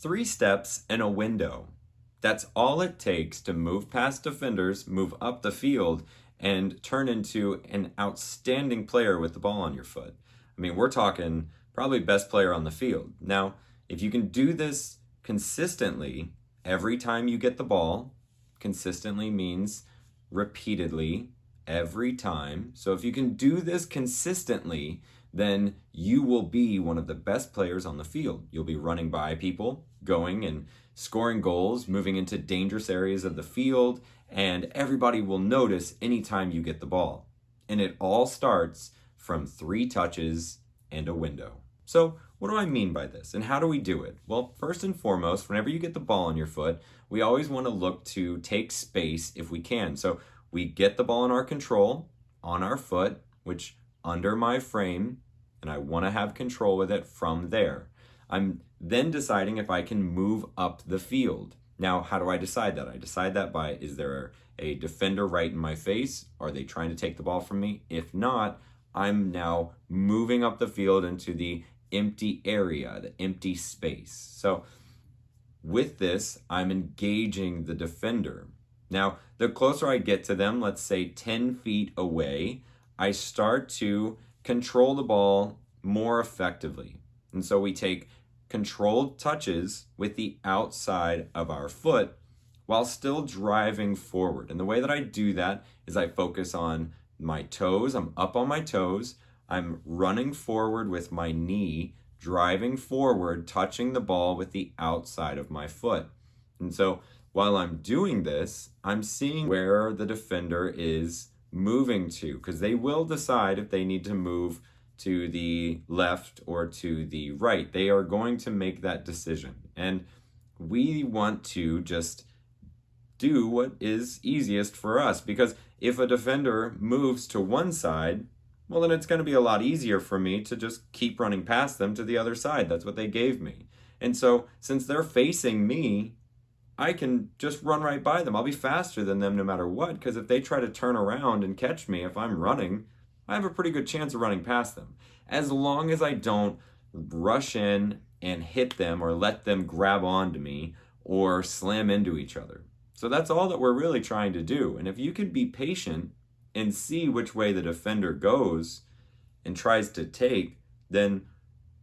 3 steps and a window. That's all it takes to move past defenders, move up the field, and turn into an outstanding player with the ball on your foot. I mean, we're talking probably best player on the field. Now, if you can do this consistently, every time you get the ball, consistently means repeatedly, every time. So if you can do this consistently, then you will be one of the best players on the field. You'll be running by people, going and scoring goals, moving into dangerous areas of the field, and everybody will notice anytime you get the ball. And it all starts from 3 touches and a window. So what do I mean by this, and how do we do it? Well, first and foremost, whenever you get the ball on your foot, we always want to look to take space if we can. So we get the ball in our control on our foot, which under my frame, and I want to have control with it from there. I'm then deciding if I can move up the field. Now, how do I decide that? I decide that by, is there a defender right in my face? Are they trying to take the ball from me? If not, I'm now moving up the field into the empty area, the empty space. So with this, I'm engaging the defender. Now, the closer I get to them, let's say 10 feet away, I start to control the ball more effectively. And so we take controlled touches with the outside of our foot while still driving forward. And the way that I do that is I focus on my toes. I'm up on my toes. I'm running forward with my knee, driving forward, touching the ball with the outside of my foot. And so while I'm doing this, I'm seeing where the defender is moving to, because they will decide if they need to move to the left or to the right. They are going to make that decision. And we want to just do what is easiest for us, because if a defender moves to one side, well, then it's going to be a lot easier for me to just keep running past them to the other side. That's what they gave me. And so since they're facing me, I can just run right by them. I'll be faster than them no matter what, because if they try to turn around and catch me, if I'm running, I have a pretty good chance of running past them. As long as I don't rush in and hit them or let them grab onto me or slam into each other. So that's all that we're really trying to do. And if you can be patient and see which way the defender goes and tries to take, then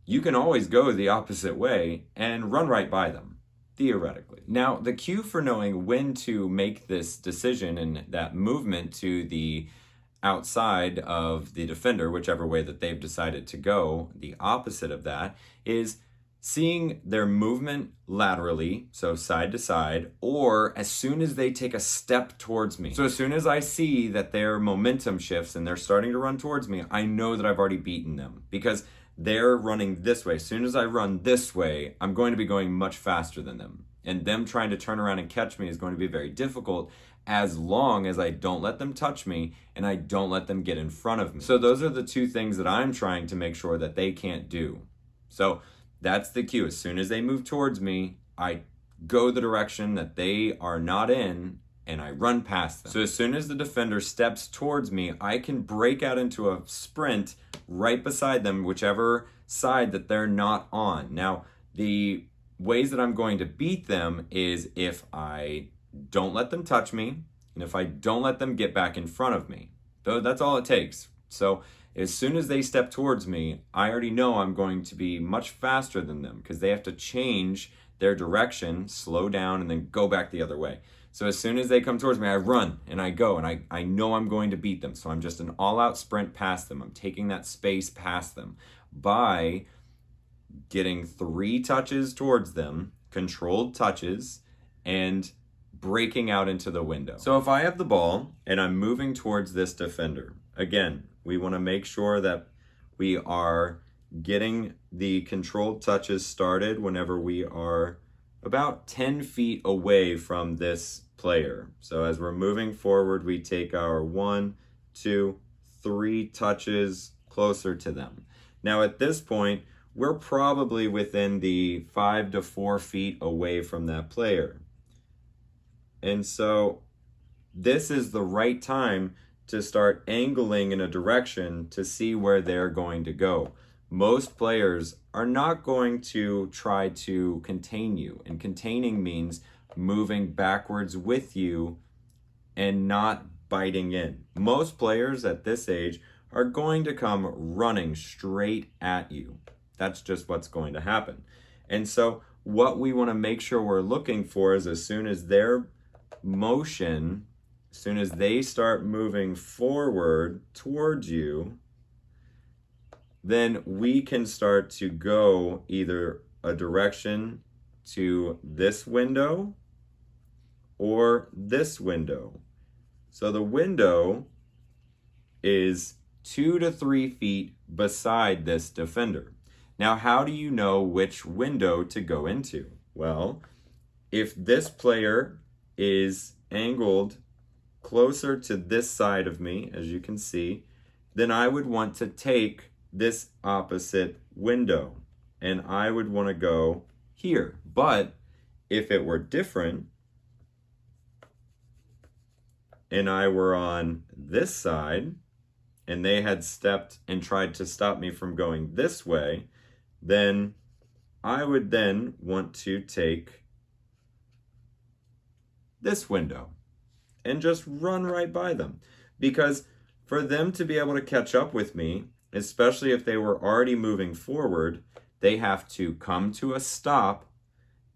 you can always go the opposite way and run right by them, theoretically. Now, the cue for knowing when to make this decision and that movement to the outside of the defender, whichever way that they've decided to go, the opposite of that, is seeing their movement laterally, so side to side, or as soon as they take a step towards me. So as soon as I see that their momentum shifts and they're starting to run towards me, I know that I've already beaten them, because they're running this way. As soon as I run this way, I'm going to be going much faster than them. And them trying to turn around and catch me is going to be very difficult, as long as I don't let them touch me and I don't let them get in front of me. So those are the 2 things that I'm trying to make sure that they can't do. So that's the cue. As soon as they move towards me, I go the direction that they are not in and I run past them. So as soon as the defender steps towards me, I can break out into a sprint right beside them, whichever side that they're not on. Now, the ways that I'm going to beat them is if I don't let them touch me, and if I don't let them get back in front of me. Though that's all it takes. So as soon as they step towards me, I already know I'm going to be much faster than them, because they have to change their direction, slow down, and then go back the other way. So as soon as they come towards me, I run and I go, and I know I'm going to beat them. So I'm just an all-out sprint past them. I'm taking that space past them by getting 3 touches towards them, controlled touches, and breaking out into the window. So if I have the ball and I'm moving towards this defender, again, we want to make sure that we are getting the controlled touches started whenever we are about 10 feet away from this player. So as we're moving forward, we take our 1, 2, 3 touches closer to them. Now at this point, we're probably within the 5 to 4 feet away from that player. And so this is the right time to start angling in a direction to see where they're going to go. most players are not going to try to contain you. And containing means moving backwards with you and not biting in. Most players at this age are going to come running straight at you. That's just what's going to happen. And so what we want to make sure we're looking for is as soon as their motion, as soon as they start moving forward towards you, then we can start to go either a direction to this window or this window. So the window is 2 to 3 feet beside this defender. Now, how do you know which window to go into? Well, if this player is angled closer to this side of me, as you can see, then I would want to take this opposite window and I would want to go here. But if it were different and I were on this side and they had stepped and tried to stop me from going this way, then I would then want to take this window and just run right by them. Because for them to be able to catch up with me, especially if they were already moving forward, they have to come to a stop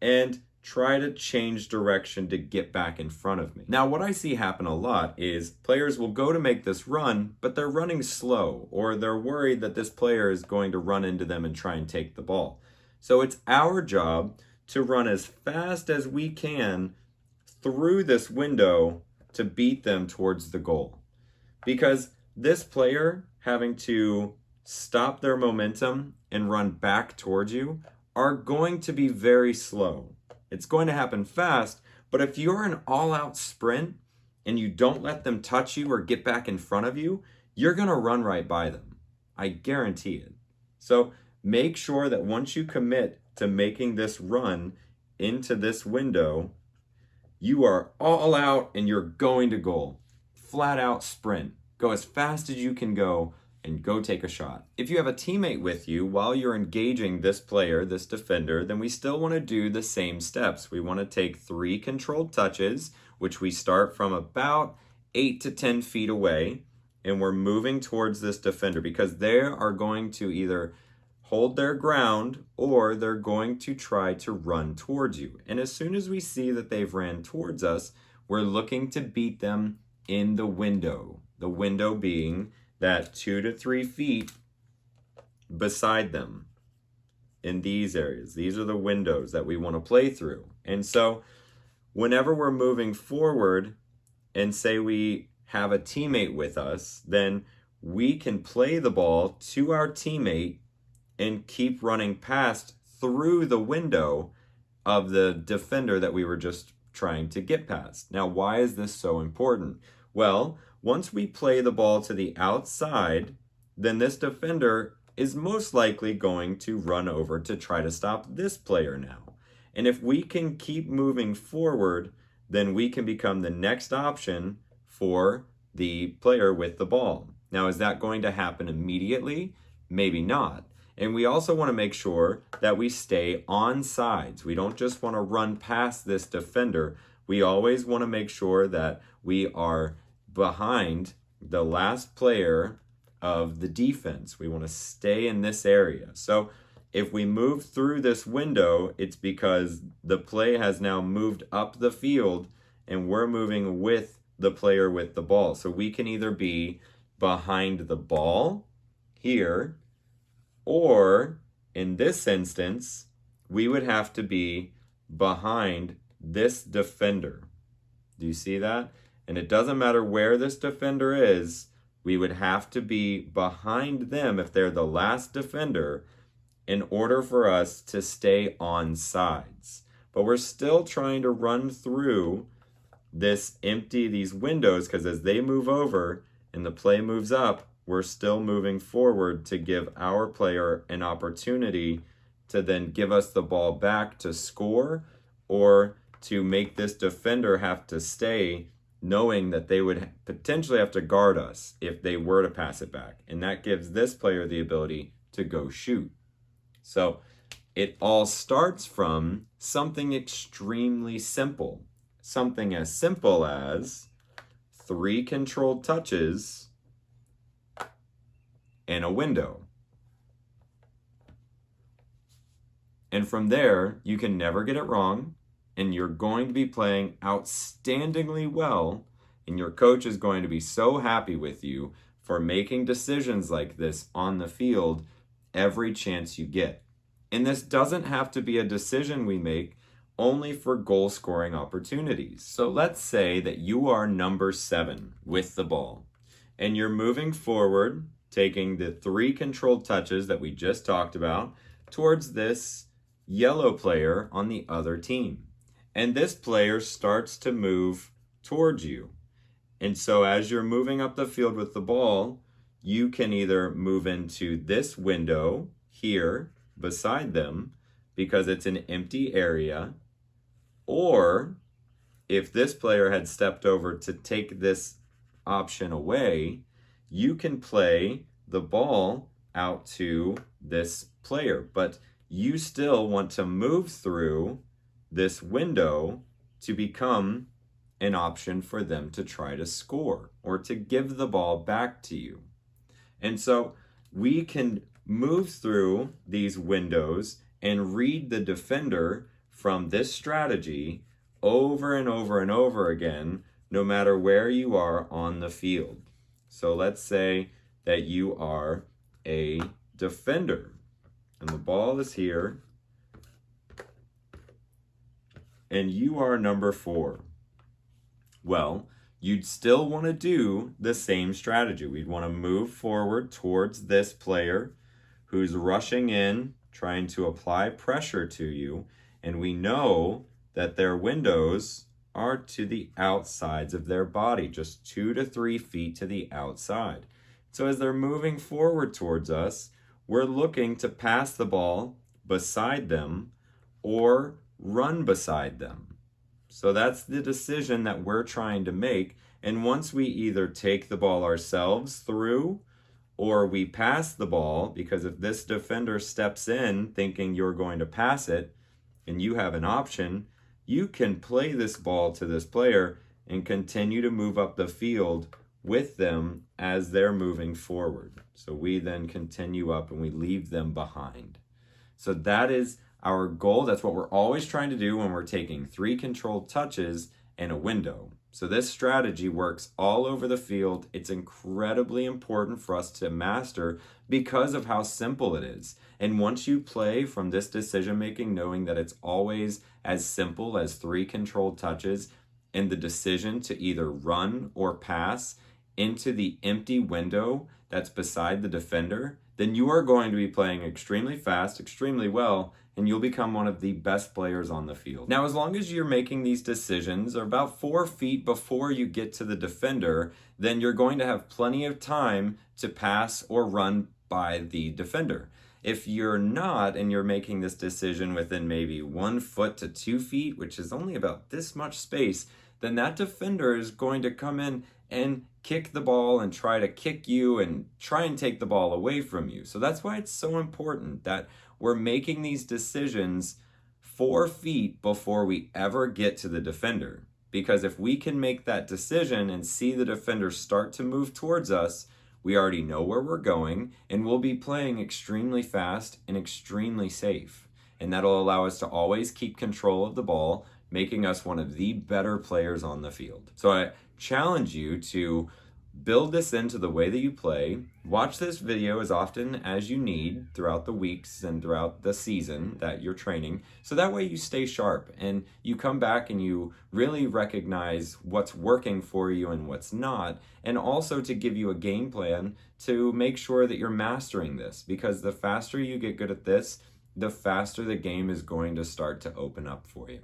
and try to change direction to get back in front of me. Now, what I see happen a lot is players will go to make this run, but they're running slow, or they're worried that this player is going to run into them and try and take the ball. So it's our job to run as fast as we can through this window to beat them towards the goal. Because this player having to stop their momentum and run back towards you are going to be very slow. It's going to happen fast, but if you're an all-out sprint and you don't let them touch you or get back in front of you, you're going to run right by them. I guarantee it. So make sure that once you commit to making this run into this window, you are all out and you're going to goal. Flat out sprint. Go as fast as you can go and go take a shot. If you have a teammate with you while you're engaging this player, this defender, then we still want to do the same steps. We want to take 3 controlled touches, which we start from about 8 to 10 feet away, and we're moving towards this defender because they are going to either hold their ground or they're going to try to run towards you. And as soon as we see that they've ran towards us, we're looking to beat them in the window. The window being that 2 to 3 feet beside them in these areas. These are the windows that we want to play through. And so whenever we're moving forward and say we have a teammate with us, then we can play the ball to our teammate and keep running past through the window of the defender that we were just trying to get past. Now, why is this so important? Well, once we play the ball to the outside, then this defender is most likely going to run over to try to stop this player now. And if we can keep moving forward, then we can become the next option for the player with the ball. Now, is that going to happen immediately? Maybe not. And we also want to make sure that we stay on sides. We don't just want to run past this defender. We always want to make sure that we are behind the last player of the defense. We want to stay in this area. So if we move through this window, it's because the play has now moved up the field and we're moving with the player with the ball. So we can either be behind the ball here, or in this instance, we would have to be behind this defender. Do you see that? And it doesn't matter where this defender is, we would have to be behind them if they're the last defender in order for us to stay on sides. But we're still trying to run through these windows, because as they move over and the play moves up, we're still moving forward to give our player an opportunity to then give us the ball back to score, or to make this defender have to stay, knowing that they would potentially have to guard us if they were to pass it back. And that gives this player the ability to go shoot. So it all starts from something extremely simple. Something as simple as 3 controlled touches and a window. And from there, you can never get it wrong, and you're going to be playing outstandingly well, and your coach is going to be so happy with you for making decisions like this on the field every chance you get. And this doesn't have to be a decision we make only for goal scoring opportunities. So let's say that you are number 7 with the ball, and you're moving forward, taking the 3 controlled touches that we just talked about towards this yellow player on the other team. And this player starts to move towards you. And so as you're moving up the field with the ball, you can either move into this window here beside them because it's an empty area, or if this player had stepped over to take this option away, you can play the ball out to this player, but you still want to move through this window to become an option for them to try to score or to give the ball back to you. And so we can move through these windows and read the defender from this strategy over and over and over again, no matter where you are on the field. So let's say that you are a defender and the ball is here and you are number 4. Well, you'd still want to do the same strategy. We'd want to move forward towards this player who's rushing in, trying to apply pressure to you, and we know that their windows are to the outsides of their body, just 2 to 3 feet to the outside. So as they're moving forward towards us, we're looking to pass the ball beside them or run beside them. So that's the decision that we're trying to make. And once we either take the ball ourselves through or we pass the ball, because if this defender steps in thinking you're going to pass it and you have an option, you can play this ball to this player and continue to move up the field with them as they're moving forward. So we then continue up and we leave them behind. So that is our goal. That's what we're always trying to do when we're taking 3 controlled touches and a window. So this strategy works all over the field. It's incredibly important for us to master because of how simple it is. And once you play from this decision making, knowing that it's always as simple as 3 controlled touches and the decision to either run or pass into the empty window that's beside the defender, then you are going to be playing extremely fast, extremely well, and you'll become one of the best players on the field. Now, as long as you're making these decisions about 4 feet before you get to the defender, then you're going to have plenty of time to pass or run by the defender. If you're not, and you're making this decision within maybe 1 foot to 2 feet, which is only about this much space, then that defender is going to come in and kick the ball and try to kick you and try and take the ball away from you. So that's why it's so important that we're making these decisions 4 feet before we ever get to the defender. Because if we can make that decision and see the defender start to move towards us, we already know where we're going and we'll be playing extremely fast and extremely safe. And that'll allow us to always keep control of the ball, making us one of the better players on the field. So I challenge you to build this into the way that you play. Watch this video as often as you need throughout the weeks and throughout the season that you're training, so that way you stay sharp and you come back and you really recognize what's working for you and what's not, and also to give you a game plan to make sure that you're mastering this, because the faster you get good at this, the faster the game is going to start to open up for you.